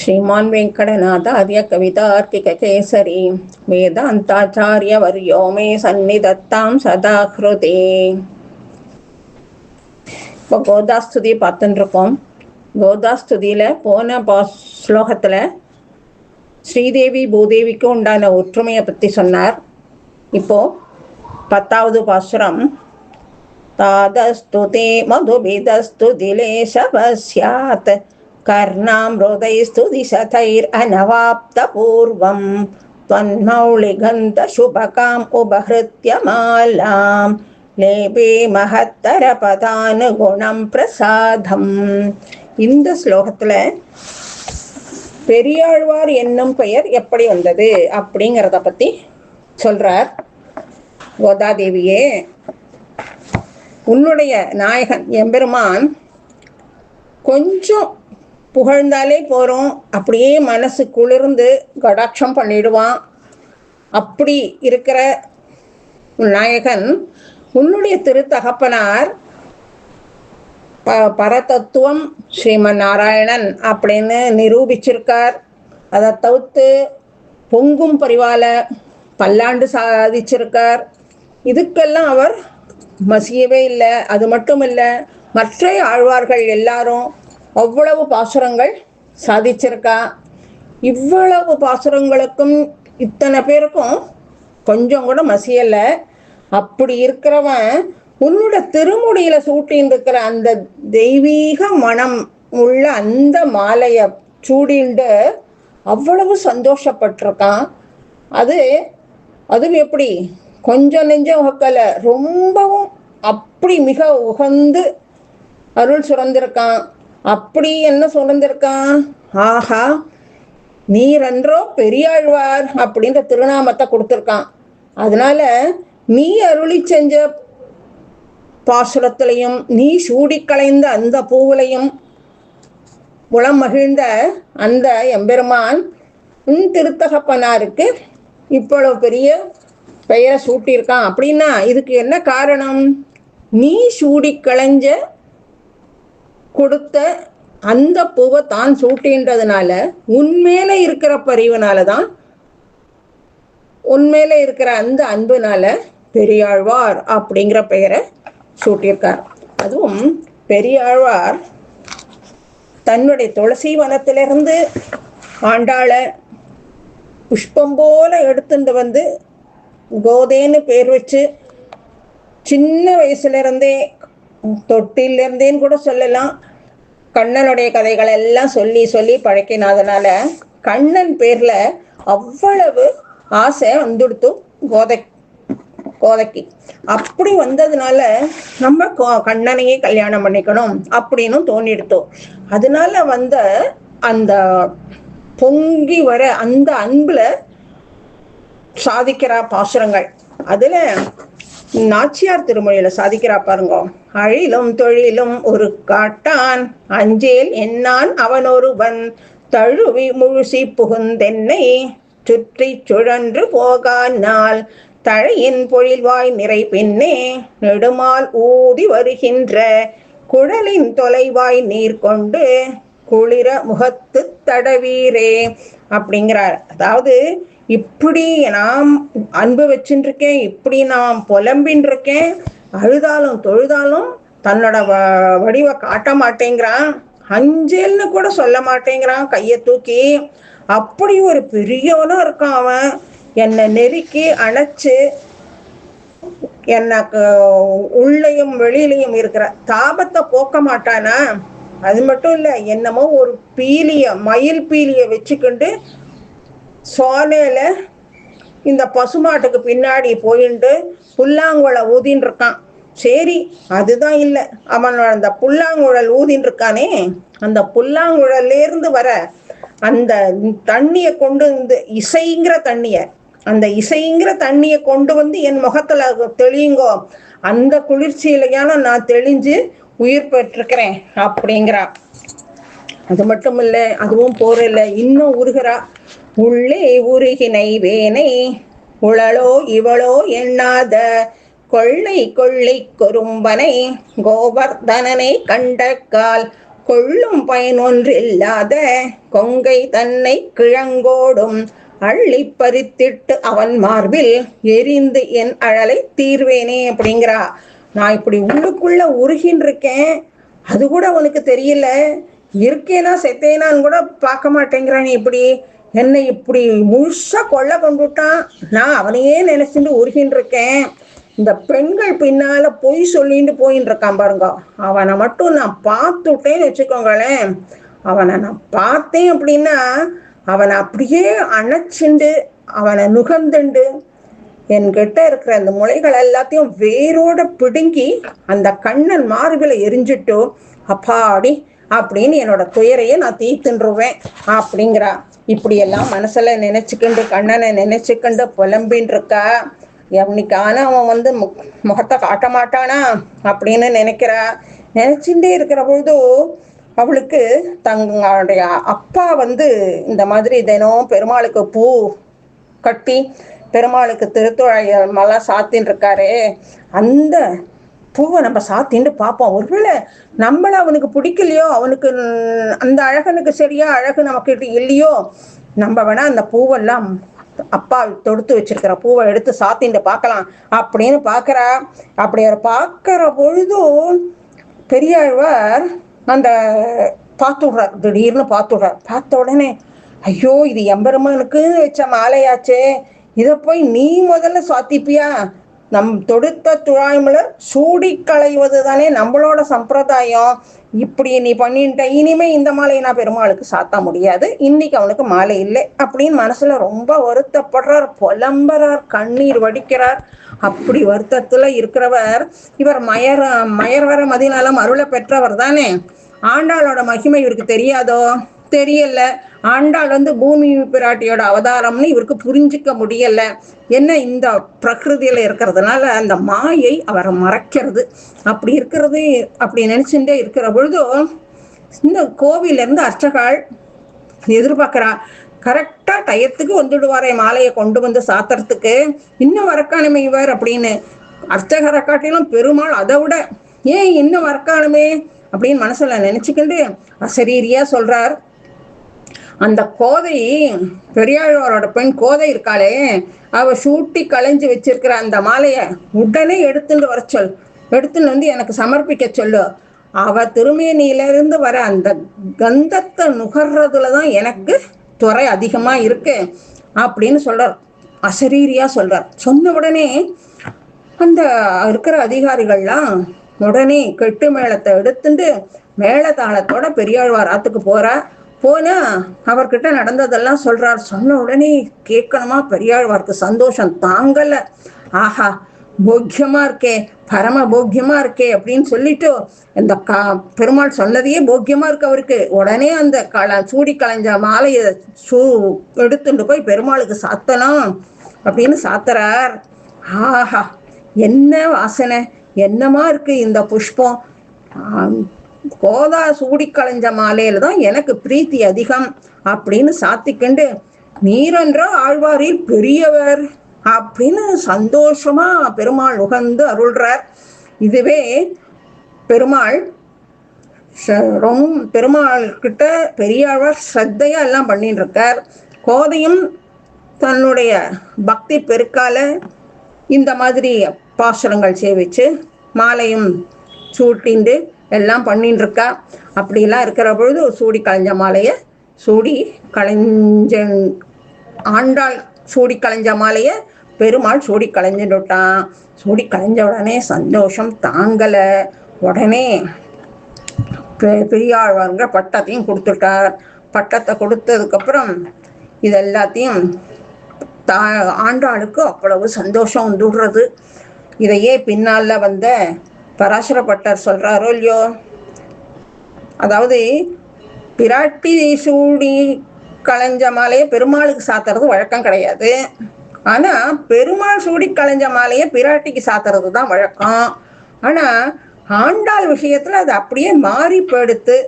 श्रीमान् वेङ्कटनाथार्य कवितार्किककेसरी वेदान्ताचार्यवर्यो मे सन्निधत्तां सदा ஹ்ருதே. இப்போ கோதாஸ்துதி பார்த்துட்டு இருக்கோம். கோதாஸ்துதியில் போன ஸ்லோகத்தில் ஸ்ரீதேவி பூதேவிக்கும் உண்டான ஒற்றுமையை பற்றி சொன்னார். இப்போது 10வது பாசுரம். தாதஸ்துதே மதுபிதஸ்து திலேஷவஸ்யாத் கர்ணாம்ருதைஸ்து திசதைர் அனவாப்தபூர்வம் त्वन्मौलिगन्त शुभकाम् उपहृत्य मालां लेपे महत्तरपदानुगुणं பிரசாதம். இந்த ஸ்லோகத்தில் பெரியாழ்வார் என்னும் பெயர் எப்படி வந்தது அப்படிங்கிறத பற்றி சொல்கிறார். கோதாதேவியே, உன்னுடைய நாயகன் எம்பெருமான் கொஞ்சம் புகழ்ந்தாலே போகிறோம், அப்படியே மனசு குளிர்ந்து கடாட்சம் பண்ணிடுவான். அப்படி இருக்கிற நாயகன் உன்னுடைய திருத்தகப்பனார் பரதத்துவம் ஸ்ரீமன் நாராயணன் அப்படின்னு நிரூபிச்சிருக்கார். அதை தவிர்த்து பொங்கும் பரிவால பல்லாண்டு சாதிச்சிருக்கார். இதுக்கெல்லாம் அவர் மசியவே இல்லை. அது மட்டும் இல்லை, மற்ற ஆழ்வார்கள் எல்லாரும் அவ்வளவு பாசுரங்கள் சாதிச்சிருக்கா. இவ்வளவு பாசுரங்களுக்கும் இத்தனை பேருக்கும் கொஞ்சம் கூட மசியலை. அப்படி இருக்கிறவன் உன்னோட திருமுடியில சூட்டின்னு இருக்கிற அந்த தெய்வீக மனம் உள்ள அந்த மாலையை சூடிண்டு அவ்வளவு சந்தோஷப்பட்டிருக்கான். அதுவும் எப்படி கொஞ்சம் நெஞ்சம் உகக்கலை, ரொம்பவும் அப்படி மிக உகந்து அருள் சுரந்திருக்கான். அப்படி என்ன சுரந்திருக்கான்? ஆஹா, நீரன்றோ பெரியாழ்வார் அப்படின்ற திருநாமத்தை கொடுத்துருக்கான். அதனால நீ அருளி செஞ்ச பாசுரத்திலையும் நீ சூடி களைந்த அந்த பூவிலையும் உளம் மகிழ்ந்த அந்த எம்பெருமான் உன் திருத்தகப்பனாருக்கு இவ்வளவு பெரிய பெயரை சூட்டியிருக்கான். அப்படின்னா இதுக்கு என்ன காரணம்? நீ சூடி களைஞ்ச கொடுத்த அந்த பூவை தான் சூட்டின்றதுனால உண்மையில இருக்கிற பரிவுனால தான், உண்மையில இருக்கிற அந்த அன்புனால பெரியாழ்வார் அப்படிங்கிற பெயரை சூட்டியிருக்கார். அதுவும் பெரியாழ்வார் தன்னுடைய துளசி வனத்திலிருந்து ஆண்டாளை புஷ்பம் போல எடுத்துட்டு வந்து கோதேன்னு பேர் வச்சு சின்ன வயசுல இருந்தே, தொட்டிலிருந்தேன்னு கூட சொல்லலாம், கண்ணனுடைய கதைகள் எல்லாம் சொல்லி சொல்லி பழக்கினதுனால கண்ணன் பேர்ல அவ்வளவு ஆசை வந்துடுத்து கோதைக்கு. அப்படி வந்ததுனால நம்ம கண்ணனையே கல்யாணம் பண்ணிக்கணும் அப்படின்னு தோணிடுத்தோம். அதனால வந்த அந்த பொங்கி வர அந்த அன்புல சாதிக்கிற பாசுரங்கள். அதுல நாச்சியார் திருமொழியில சாதிக்கிறா பாருங்க. அழிலும் தொழிலும் ஒரு காட்டான் அஞ்சேல் என்னான் அவனொருவன் தழுவி முழுசி புகுந்தென்னை சுற்றி சுழன்று போகானால் தழையின் பொழில்வாய் நிறை பின்னே நெடுமால் ஊதி வருகின்ற குழலின் தொலைவாய் நீர் கொண்டு குளிர முகத்து தடவீரே அப்படிங்கிறார். அதாவது இப்படி நாம் அன்பு வச்சுருக்கேன், இப்படி நாம் புலம்பின் இருக்கேன், அழுதாலும் தொழுதாலும் தன்னோட வடிவை காட்ட மாட்டேங்கிறான், அஞ்சேல்னு கூட சொல்ல மாட்டேங்கிறான் கையை தூக்கி. அப்படி ஒரு பெரியவனும் இருக்கான் அவன். என்னை நெருக்கி அணைச்சு எனக்கு உள்ளேயும் வெளியிலையும் இருக்கிற தாபத்தை போக்க மாட்டானா? அது மட்டும் இல்லை, என்னமோ ஒரு பீலிய மயில் பீலிய வச்சுக்கிண்டு சோலையில இந்த பசுமாட்டுக்கு பின்னாடி போயிட்டு புல்லாங்குழலை ஊதின்னு இருக்கான். சரி, அதுதான் இல்லை, அவன் அந்த புல்லாங்குழல் ஊதின்னு இருக்கானே, அந்த புல்லாங்குழலேருந்து வர அந்த தண்ணியை கொண்டு வந்து இசைங்கிற தண்ணிய, அந்த இசைங்கிற தண்ணியை கொண்டு வந்து என் முகத்துல தெளியுங்கோ, அந்த குளிர்ச்சியிலையான நான் தெளிஞ்சு உயிர் பெற்றிருக்கிறேன் அப்படிங்கிறா. அது மட்டும் இல்லை, அதுவும் போரில்ல, இன்னும் உருகிறா. உள்ளே உருகினை வேனை உழலோ இவளோ எண்ணாத கொள்ளை கொள்ளை கொரும்பனை கோவர்தனனை கண்ட கால் கொள்ளும் பயனொன்றில்லாத கொங்கை தன்னை கிழங்கோடும் அள்ளி பறித்திட்டு அவன் மார்பில் எரிந்து என் அழலை தீர்வேனே அப்படிங்கிறா. நான் இப்படி உள்ளுக்குள்ள உருகின்னு இருக்கேன், அது கூட அவனுக்கு தெரியல. இருக்கேனா செத்தேனான்னு கூட பார்க்க மாட்டேங்கிறான். இப்படி என்னை இப்படி முழுசா கொள்ள கொண்டுட்டான். நான் அவனையே நினைச்சுட்டு உருகின்னு இருக்கேன். இந்த பெண்கள் பின்னால பொய் சொல்லிட்டு போயின்னு இருக்கான் பாருங்க, அவனை மட்டும் நான் பார்த்துட்டேன்னு வச்சுக்கோங்களேன். அவனை நான் பார்த்தேன் அப்படின்னா அவனை அப்படியே அணைச்சுண்டு அவனை நுகர்ந்துண்டு என்கிட்ட இருக்கிற அந்த முளைகள் எல்லாத்தையும் வேரோட பிடுங்கி அந்த கண்ணன் மார்பில எரிஞ்சிட்டோ அப்பாடி அப்படின்னு என்னோட துயரையே நான் தீர்த்துருவேன் அப்படிங்கிறா. இப்படியெல்லாம் மனசுல நினைச்சுக்கிண்டு கண்ணனை நினைச்சுக்கிண்டு புலம்பின்னு இருக்கா. எவனிக்கான அவன் முகத்தை காட்ட மாட்டானா அப்படின்னு நினைக்கிறா. நினைச்சுட்டே இருக்கிற பொழுது அவளுக்கு தங்களுடைய அப்பா இந்த மாதிரி தினம் பெருமாளுக்கு பூ கட்டி பெருமாளுக்கு திருத்துழாயெல்லாம் சாத்தின்னு இருக்காரு. அந்த பூவை நம்ம சாத்தின்னு பார்ப்போம். ஒருவேளை நம்மள அவனுக்கு பிடிக்கலையோ, அவனுக்கு அந்த அழகனுக்கு சரியா அழகு நமக்கு இல்லையோ, நம்ம வேணா அந்த பூவெல்லாம் அப்பா தொடுத்து வச்சிருக்கிற பூவை எடுத்து சாத்தின்னு பார்க்கலாம் அப்படின்னு பார்க்கறா. அப்படி பார்க்கிற பொழுதும் பெரியாழ்வார் அந்த பார்த்துடுறார். திடீர்னு பார்த்துடுறார். பார்த்த உடனே ஐயோ, இது எம்பெருமானுக்கு வச்ச மாலையாச்சே, இதை போய் நீ முதல்ல சாத்திப்பியா? நம் தொடுத்த துழாய்மலர் சூடி களைவது தானே நம்மளோட சம்பிரதாயம். இப்படி நீ பண்ணிட்ட, இனிமே இந்த மாலையை நான் பெருமாளுக்கு சாத்த முடியாது, இன்னைக்கு அவனுக்கு மாலை இல்லை அப்படின்னு மனசுல ரொம்ப வருத்தப்படுறார், புலம்புறார், கண்ணீர் வடிக்கிறார். அப்படி வருத்தத்துல இருக்கிறவர் இவர் மயர்வர மதினாலம் அருளை பெற்றவர் தானே. ஆண்டாளோட மகிமை இவருக்கு தெரியாதோ? தெரியல. ஆண்டாள் பூமி பிராட்டியோட அவதாரம்னு இவருக்கு புரிஞ்சிக்க முடியல. என்ன, இந்த பிரகிருதியில இருக்கிறதுனால அந்த மாயை அவரை மறைக்கிறது. அப்படி இருக்கிறது அப்படி நினைச்சுட்டே இருக்கிற பொழுது இந்த கோவில இருந்து அர்ச்சகாள் எதிர்பார்க்கிறா. கரெக்டா டயத்துக்கு வந்துடுவாரே மாலையை கொண்டு சாத்துறதுக்கு. இன்னும் வரக்கானுமே இவர் அப்படின்னு அர்ச்சகரை காட்டிலும் பெருமாள் அதை விட ஏன் இன்னும் வரக்கானுமே அப்படின்னு மனசுல நினைச்சுக்கிட்டு அசரீரியா சொல்றார். அந்த கோதை, பெரியாழ்வாரோட பெண் கோதை இருக்காளே, அவ சூட்டி களைஞ்சு வச்சிருக்கிற அந்த மாலைய உடனே எடுத்துட்டு வர சொல். எடுத்துன்னு எனக்கு சமர்ப்பிக்க சொல்லு. அவ திருமேனியிலிருந்து வர அந்த கந்தத்தை நுகர்றதுலதான் எனக்கு துறை அதிகமா இருக்கு அப்படின்னு சொல்றார். அசரீரியா சொல்றார். சொன்ன உடனே அந்த இருக்கிற அதிகாரிகள்லாம் உடனே கெட்டு மேளத்தை எடுத்துட்டு மேளதாளத்தோட பெரியாழ்வார் ஆத்துக்கு போனா அவர்கிட்ட நடந்ததெல்லாம் சொல்றார். சொன்ன உடனே கேட்கணுமா பெரியாழ்வாருக்கு சந்தோஷம் தாங்கல. ஆஹா, போக்கியமா இருக்கே, பரம போக்கியமா இருக்கே அப்படின்னு சொல்லிட்டு இந்த பெருமாள் சொன்னதையே போக்கியமா இருக்கு அவருக்கு. உடனே அந்த சூடி களைஞ்ச மாலையை எடுத்துட்டு போய் பெருமாளுக்கு சாத்தலாம் அப்படின்னு சாத்துறார். ஆஹா, என்ன வாசனை, என்னமா இருக்கு இந்த புஷ்பம். கோதா சூடி களைஞ்ச மாலையில தான் எனக்கு பிரீத்தி அதிகம் அப்படின்னு சாத்திக்கண்டு நீரென்ற ஆழ்வாரில் பெரியவர் அப்படின்னு சந்தோஷமா பெருமாள் உகந்து அருள்றார். இதுவே பெருமாள் பெருமாள் கிட்ட பெரியாழ்வார் ஸ்ரத்தையா எல்லாம் பண்ணிட்டு இருக்கார். கோதையும் தன்னுடைய பக்தி பெருக்கால இந்த மாதிரி பாசுரங்கள் சேவிச்சு மாலையும் சூட்டிண்டு எல்லாம் பண்ணிட்டு இருக்கா. அப்படிலாம் இருக்கிற பொழுது சூடி களைஞ்ச மாலைய ஆண்டாள் சூடி களைஞ்ச மாலைய பெருமாள் சூடி களைஞ்சுட்டான். சூடி களைஞ்ச உடனே சந்தோஷம் தாங்கல. உடனே பெரியாழ்வாருங்க பட்டத்தையும் கொடுத்துட்டார். பட்டத்தை கொடுத்ததுக்கு அப்புறம் இது எல்லாத்தையும் ஆண்டாளுக்கு அவ்வளவு சந்தோஷம் வந்துடுறது. இதையே பின்னால பராசர பட்டர் சொல்றாரோ இல்லையோ, அதாவது பிராட்டி சூடி களைஞ்ச மாலையை பெருமாளுக்கு சாத்துறது வழக்கம் கிடையாது. ஆனா பெருமாள் சூடி களைஞ்ச மாலையை பிராட்டிக்கு சாத்துறது தான் வழக்கம். ஆனா ஆண்டாள் விஷயத்துல அது அப்படியே மாறி போயிடுத்து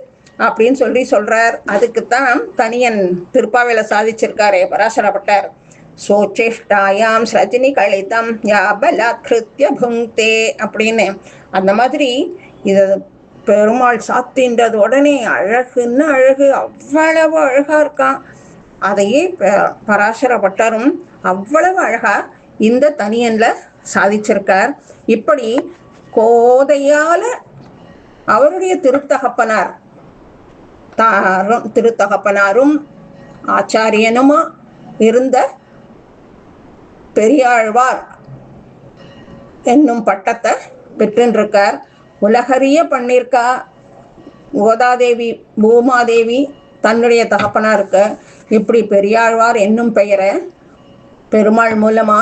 அப்படின்னு சொல்றார். அதுக்குத்தான் தனியன் திருப்பாவையில சாதிச்சிருக்காரே பராசரப்பட்டார். சோச்சேஷ்டாயாம் ஸ்ரஜினி கழித்தம் யா பலாத்கிருத்ய புங்க்தே அப்படின்னு. அந்த மாதிரி இத பெருமாள் சாத்தின்றது உடனே அழகுன்னு அழகு, அவ்வளவு அழகா இருக்கான். அதையே பராசர பட்டரும் அவ்வளவு அழகா இந்த தனியன்ல சாதிச்சிருக்கார். இப்படி கோதையால அவருடைய திருத்தகப்பனாரும் ஆச்சாரியனுமா இருந்த பெரியாழ்வார் என்னும் பட்டத்தை பெற்றிருக்கார். உலகறிய பண்ணிருக்கா கோதாதேவி பூமாதேவி தன்னுடைய தகப்பனாருக்கு. இப்படி பெரியாழ்வார் என்னும் பெயரை பெருமாள் மூலமா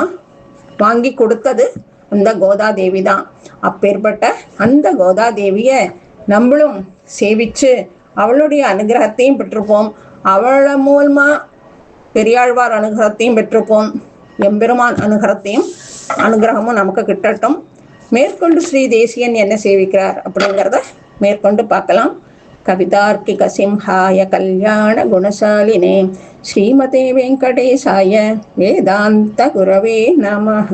வாங்கி கொடுத்தது அந்த கோதாதேவி தான். அப்பேற்பட்ட அந்த கோதாதேவிய நம்மளும் சேவிச்சு அவளுடைய அனுகிரகத்தையும் பெற்றிருப்போம். அவள மூலமா பெரியாழ்வார் அனுகிரகத்தையும் பெற்றிருப்போம். எம்பெருமான் அனுகிரகமும் நமக்கு கிட்டட்டும். மேற்கொண்டு ஸ்ரீ தேசியன் என்ன சேவிக்கிறார் அப்படிங்கிறத மேற்கொண்டு பார்க்கலாம். கவிதார்க்கிக சிம்ஹாய கல்யாண குணசாலினே ஸ்ரீமதே வெங்கடேசாய வேதாந்த குரவே நமஹ.